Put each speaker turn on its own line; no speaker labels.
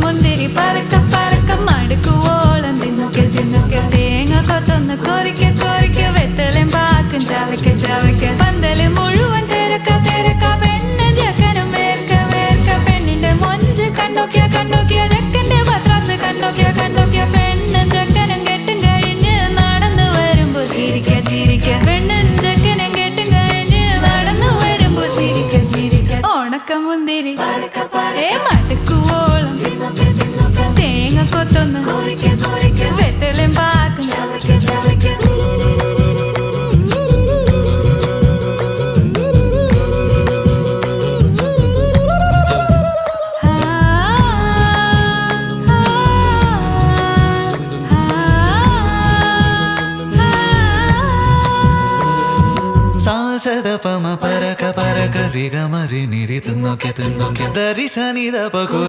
മുന്തിരി പറക്ക പറക്ക മടുക്കുവോളം തിന്നുക്കെ തിന്നുക്കെ തേങ്ങ കൊത്തൊന്ന് കൊറിക്ക കൊറിക്ക വെത്തലും പാക്കും ചവയ്ക്ക ചവയ്ക്ക പന്തല് മുഴുവൻ തിരക്ക തിരക്ക പെണ്ണ് ജക്കനും വേർക്ക വേർക്ക പെണ്ണിന്റെ മൊഞ്ച് കണ്ടോക്കിയ കണ്ടോക്കിയ ജക്കന്റെ പത്രാസ് കണ്ടോക്കിയ കണ്ടോക്കിയ പെണ്ണും ജക്കനും കെട്ടും കഴിഞ്ഞ് നടന്നു വരുമ്പോ ചിരിക്ക ചിരിക്ക പെണ്ണും ജക്കനും കെട്ടും കഴിഞ്ഞ് നടന്നു വരുമ്പോ ചിരിക്ക ചിരിക്ക ഉണക്ക മുന്തിരി മടുക്കുവോളം തേങ്ങ കൊത്തൊന്ന് വെത്തലും പാക്കും
സാസദപമ പരക പരക രിഗമരി നിരി തിന്നൊക്കെ തിന്നൊക്കെ ദരി സനിദ പകു